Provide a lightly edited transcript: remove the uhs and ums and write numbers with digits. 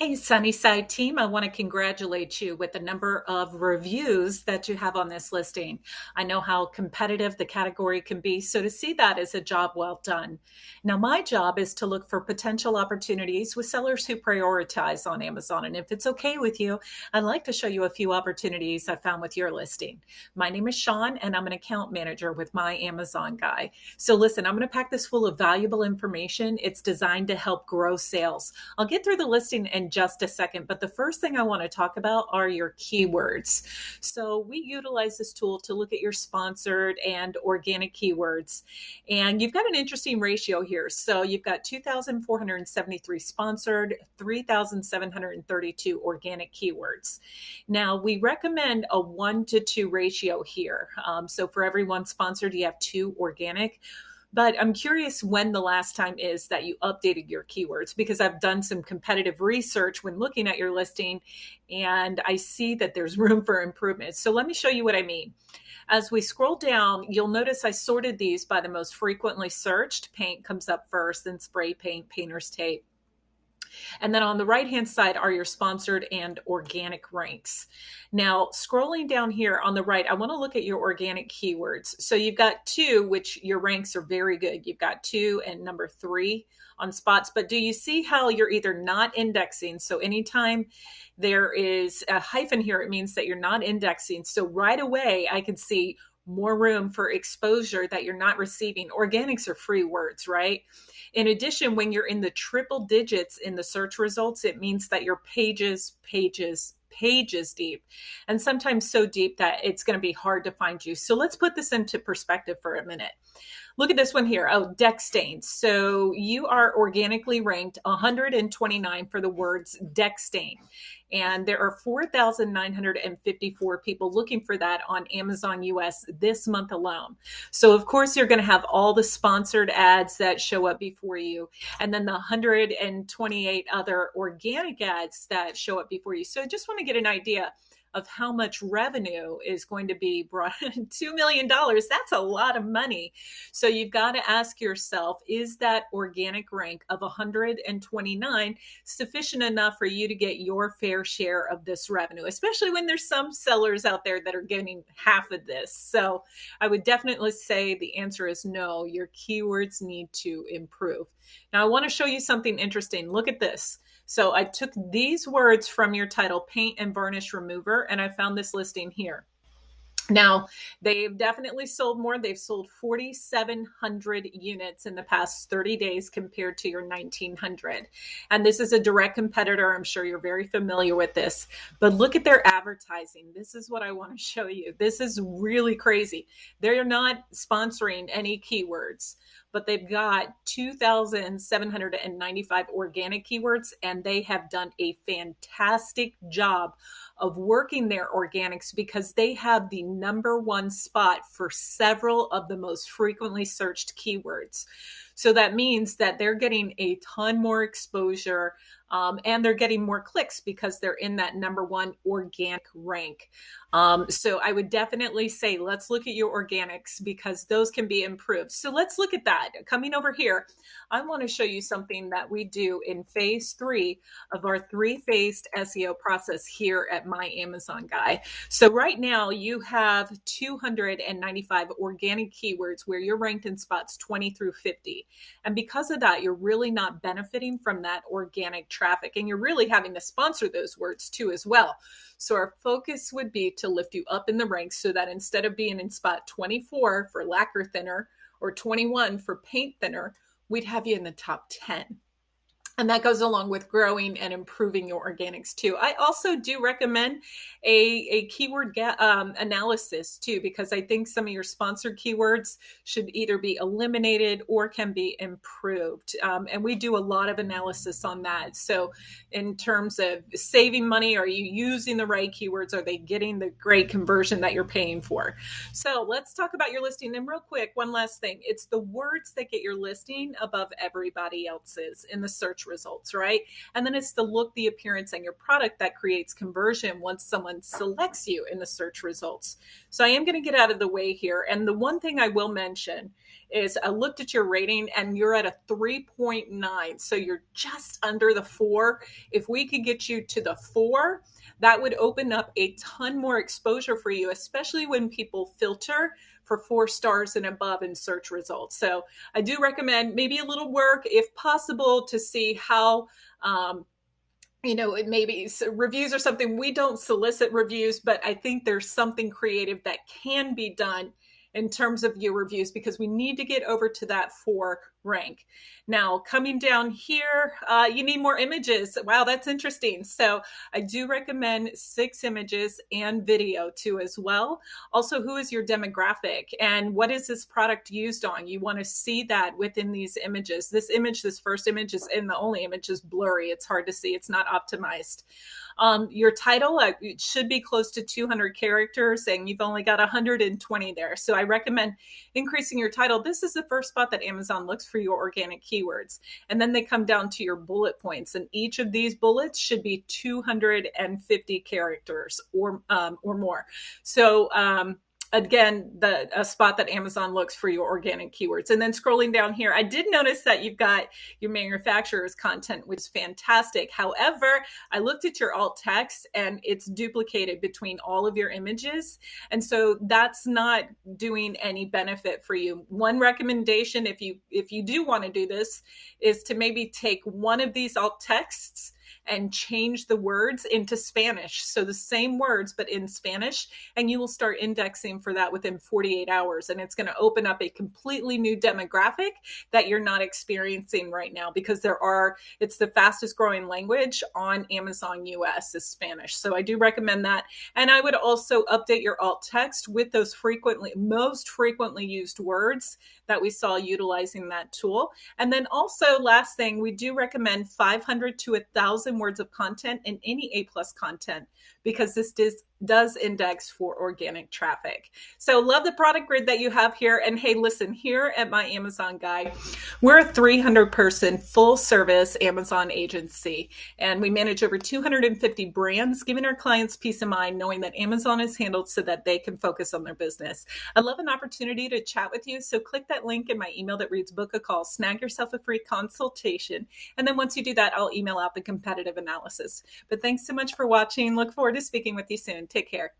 Hey, Sunnyside team, I want to congratulate you with the number of reviews that you have on this listing. I know how competitive the category can be, so to see that is a job well done. Now, my job is to look for potential opportunities with sellers who prioritize on Amazon. And if it's okay with you, I'd like to show you a few opportunities I found with your listing. My name is Sean, and I'm an account manager with My Amazon Guy. So listen, I'm going to pack this full of valuable information. It's designed to help grow sales. I'll get through the listing in just a second, but the first thing I want to talk about are your keywords. So we utilize this tool to look at your sponsored and organic keywords. And you've got an interesting ratio here. So you've got 2,473 sponsored, 3,732 organic keywords. Now we recommend a 1-to-2 ratio here. So for every one sponsored, you have 2 organic. But I'm curious when the last time is that you updated your keywords, because I've done some competitive research when looking at your listing, and I see that there's room for improvement. So let me show you what I mean. As we scroll down, you'll notice I sorted these by the most frequently searched. Paint comes up first, then spray paint, painter's tape. And then on the right-hand side are your sponsored and organic ranks. Now, scrolling down here on the right, I want to look at your organic keywords. So you've got 2, which your ranks are very good. You've got 2 and number 3 on spots. But do you see how you're either not indexing? So anytime there is a hyphen here, it means that you're not indexing. So right away, I can see more room for exposure that you're not receiving. Organics are free words, right? In addition, when you're in the triple digits in the search results, it means that your pages deep, and sometimes so deep that it's going to be hard to find you. So let's put this into perspective for a minute. Look at this one here. Oh, deck stains. So you are organically ranked 129 for the words deck stain. And there are 4,954 people looking for that on Amazon US this month alone. So of course, you're going to have all the sponsored ads that show up before you, and then the 128 other organic ads that show up before you. So I just want to get an idea of how much revenue is going to be brought in. $2 million. That's a lot of money. So you've got to ask yourself, is that organic rank of 129 sufficient enough for you to get your fair share of this revenue, especially when there's some sellers out there that are getting half of this? So I would definitely say the answer is no. Your keywords need to improve. Now I want to show you something interesting. Look at this. So I took these words from your title, paint and varnish remover, and I found this listing here. Now, they've definitely sold more. They've sold 4,700 units in the past 30 days compared to your 1,900. And this is a direct competitor. I'm sure you're very familiar with this. But look at their advertising. This is what I want to show you. This is really crazy. They're not sponsoring any keywords, but they've got 2,795 organic keywords, and they have done a fantastic job of working their organics because they have the number 1 spot for several of the most frequently searched keywords. So that means that they're getting a ton more exposure, and they're getting more clicks because they're in that number 1 organic rank. So I would definitely say, let's look at your organics because those can be improved. So let's look at that. Coming over here, I want to show you something that we do in phase 3 of our 3-phased SEO process here at My Amazon Guy. So right now you have 295 organic keywords where you're ranked in spots 20 through 50. And because of that, you're really not benefiting from that organic traffic, and you're really having to sponsor those words too as well. So our focus would be to lift you up in the ranks so that instead of being in spot 24 for lacquer thinner or 21 for paint thinner, we'd have you in the top 10. And that goes along with growing and improving your organics too. I also do recommend a keyword analysis too, because I think some of your sponsored keywords should either be eliminated or can be improved. And we do a lot of analysis on that. So in terms of saving money, are you using the right keywords? Are they getting the great conversion that you're paying for? So let's talk about your listing. And real quick, one last thing. It's the words that get your listing above everybody else's in the search search results, right? And then it's the look, the appearance, and your product that creates conversion once someone selects you in the search results. So I am going to get out of the way here. And the one thing I will mention is I looked at your rating and you're at a 3.9. So you're just under the 4. If we could get you to the 4, that would open up a ton more exposure for you, especially when people filter for 4 stars and above in search results. So I do recommend maybe a little work, if possible, to see how, it maybe reviews or something. We don't solicit reviews, but I think there's something creative that can be done in terms of your reviews, because we need to get over to that 4 rank. Now, coming down here, you need more images. Wow, that's interesting. So I do recommend 6 images and video too as well. Also, who is your demographic and what is this product used on? You want to see that within these images. This first image is, and the only image is blurry. It's hard to see. It's not optimized. Your title, it should be close to 200 characters and you've only got 120 there. So I recommend increasing your title. This is the first spot that Amazon looks for your organic keywords. And then they come down to your bullet points. And each of these bullets should be 250 characters or more. So, again, a spot that Amazon looks for your organic keywords. And then scrolling down here, I did notice that you've got your manufacturer's content, which is fantastic. However, I looked at your alt text and it's duplicated between all of your images. And so that's not doing any benefit for you. One recommendation, if you do want to do this, is to maybe take one of these alt texts and change the words into Spanish. So the same words, but in Spanish, and you will start indexing for that within 48 hours. And it's going to open up a completely new demographic that you're not experiencing right now, because it's the fastest growing language on Amazon US is Spanish. So I do recommend that. And I would also update your alt text with those most frequently used words that we saw utilizing that tool. And then also, last thing, we do recommend 500 to 1,000 words of content in any A+ content, because this does index for organic traffic. So love the product grid that you have here. And hey, listen, here at My Amazon Guy, we're a 300-person full-service Amazon agency, and we manage over 250 brands, giving our clients peace of mind knowing that Amazon is handled so that they can focus on their business. I'd love an opportunity to chat with you, so click that link in my email that reads book a call, snag yourself a free consultation, and then once you do that, I'll email out the competitive analysis. But thanks so much for watching. Look forward to speaking with you soon. Take care.